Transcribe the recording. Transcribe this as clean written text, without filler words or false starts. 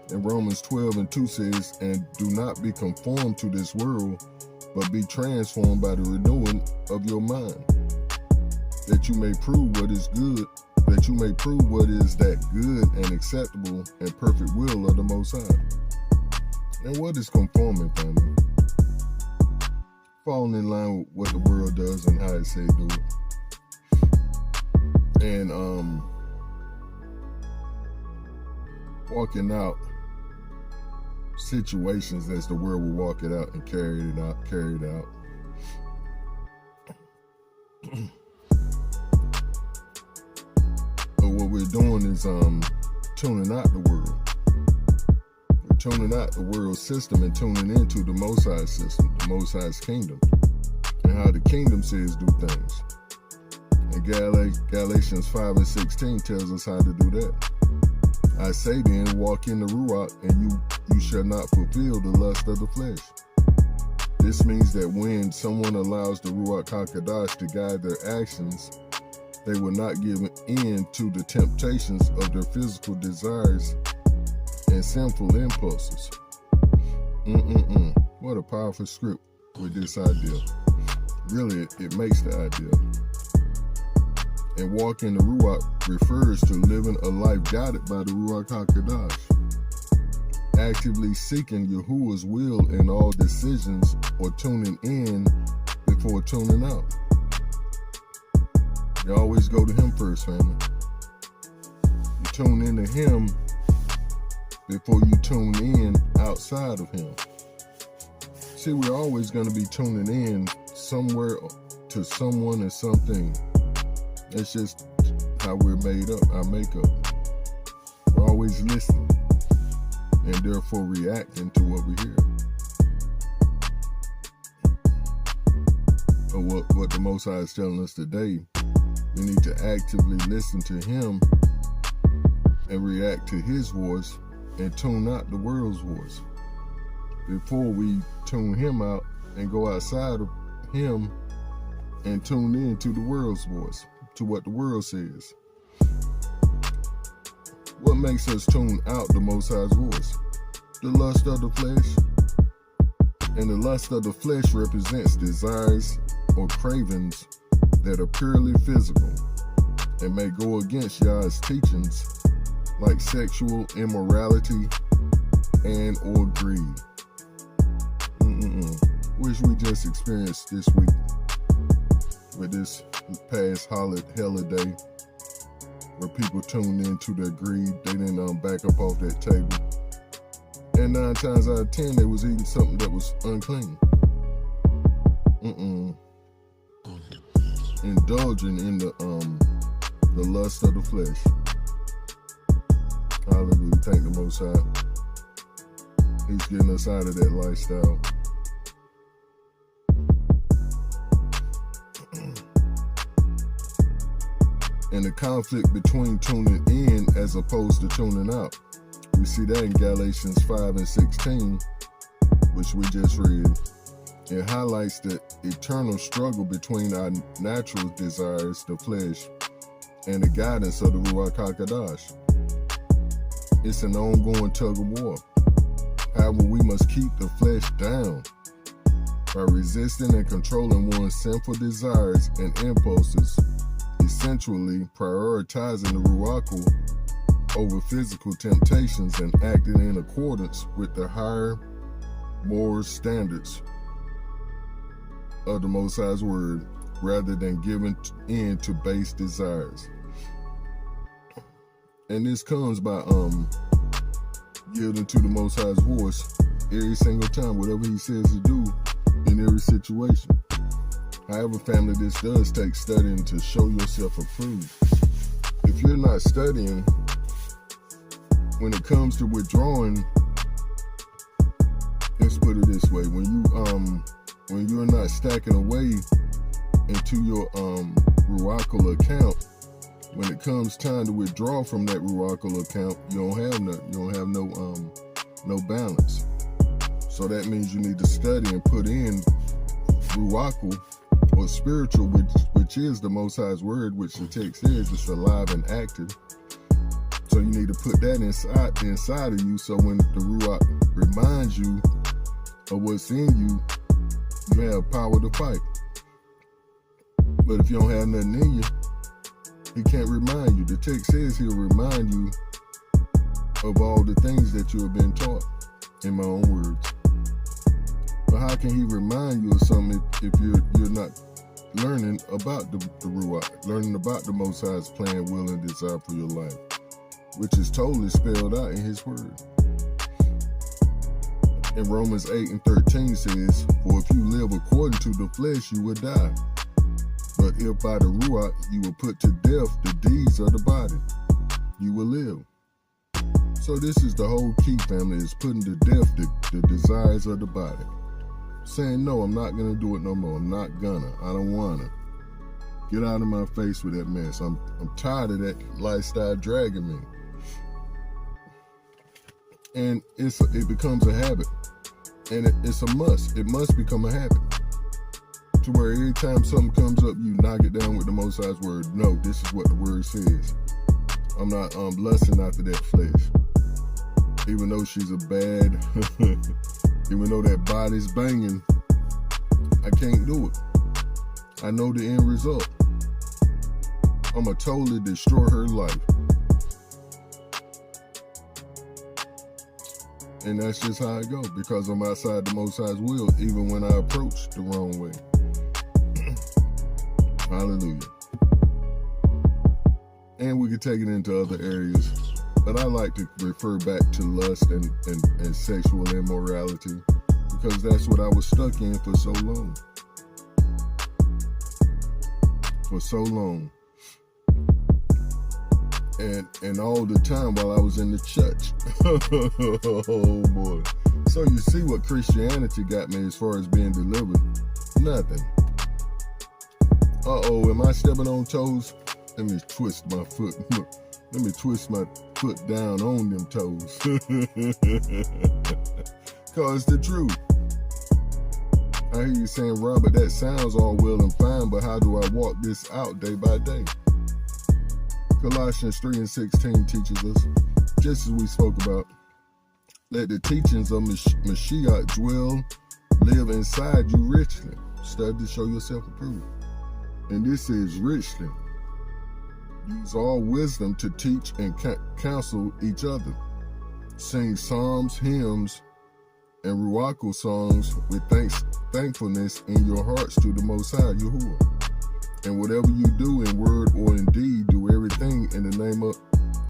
And Romans 12:2 says, and do not be conformed to this world, but be transformed by the renewing of your mind, that you may prove what is good, that you may prove what is that good and acceptable and perfect will of the Most High. And what is conforming, family? Falling in line with what the world does and how it say do it. And walking out situations as the world will walk it out and carry it out. But what we're doing is tuning out the world. We're tuning out the world system and tuning into the Most High system, the Most High's kingdom, and how the kingdom says do things. And Galatians 5:16 tells us how to do that. I say then, walk in the Ruach, and you shall not fulfill the lust of the flesh. This means that when someone allows the Ruach HaKodesh to guide their actions, they will not give in to the temptations of their physical desires and sinful impulses. What a powerful script with this idea. Really, it makes the idea. And walk in the Ruach refers to living a life guided by the Ruach HaKodesh, actively seeking Yahuwah's will in all decisions, or tuning in before tuning out. You always go to Him first, family. You tune into Him before you tune in outside of Him. See, we're always going to be tuning in somewhere to someone or something. It's just how we're made up, our makeup. We're always listening and therefore reacting to what we hear. But what the Most High is telling us today, we need to actively listen to Him and react to His voice and tune out the world's voice before we tune Him out and go outside of Him and tune in to the world's voice, to what the world says. What makes us tune out the Most High's voice? The lust of the flesh. And the lust of the flesh represents desires or cravings that are purely physical and may go against Yah's teachings, like sexual immorality and or greed. Which we just experienced this week with this past holiday, where people tuned into their greed. They didn't back up off that table, and 9 times out of 10 they was eating something that was unclean. Indulging in the lust of the flesh. Hallelujah. Thank the Most High. He's getting us out of that lifestyle. And the conflict between tuning in as opposed to tuning out. We see that in Galatians 5:16, which we just read. It highlights the eternal struggle between our natural desires, the flesh, and the guidance of the Ruach HaKodesh. It's an ongoing tug of war. However, we must keep the flesh down by resisting and controlling one's sinful desires and impulses, essentially prioritizing the Ruach over physical temptations and acting in accordance with the higher moral standards of the Most High's word, rather than giving in to base desires. And this comes by yielding to the Most High's voice every single time, whatever He says to do in every situation. However, family, this does take studying to show yourself approved. If you're not studying, when it comes to withdrawing, let's put it this way: when you're not stacking away into your Ruach account, when it comes time to withdraw from that Ruach account, you don't have no balance. So that means you need to study and put in Ruach, or spiritual, which is the Most High's word, which the text says it's alive and active. So So you need to put that inside of you, so when the Ruach reminds you of what's in you, you have power to fight. But if you don't have nothing in you, he can't remind you. The text says he'll remind you of all the things that you have been taught, in my own words. But how can he remind you of something if you're not learning about the Ruach, learning about the Most High's plan, will, and desire for your life, which is totally spelled out in his word. And Romans 8:13 says, for if you live according to the flesh, you will die. But if by the Ruach you will put to death the deeds of the body, you will live. So this is the whole key, family, is putting to death the desires of the body. Saying, no, I'm not going to do it no more. I'm not gonna. I don't want to. Get out of my face with that mess. I'm tired of that lifestyle dragging me. And it becomes a habit. And it's a must. It must become a habit. To where every time something comes up, you knock it down with the Most High's word. No, this is what the word says. I'm not lusting after that flesh. Even though she's a bad, even though that body's banging, I can't do it. I know the end result. I'm going to totally destroy her life. And that's just how it goes, because I'm outside the Most High's will, even when I approach the wrong way. Hallelujah. And we could take it into other areas, but I like to refer back to lust and sexual immorality, because that's what I was stuck in for so long. For so long. And all the time while I was in the church. Oh boy. So you see what Christianity got me as far as being delivered? Nothing. Uh-oh, am I stepping on toes? Let me twist my foot. Look, let me twist my foot down on them toes. Cause the truth. I hear you saying, Robert, that sounds all well and fine, but how do I walk this out day by day? Colossians 3:16 teaches us, just as we spoke about, let the teachings of Mashiach dwell, live inside you richly. Study to show yourself approved. And this is richly. Use all wisdom to teach and counsel each other. Sing psalms, hymns, and ruachal songs with thankfulness in your hearts to the Most High, Yahuwah. And whatever you do in word or in deed, do everything in the name of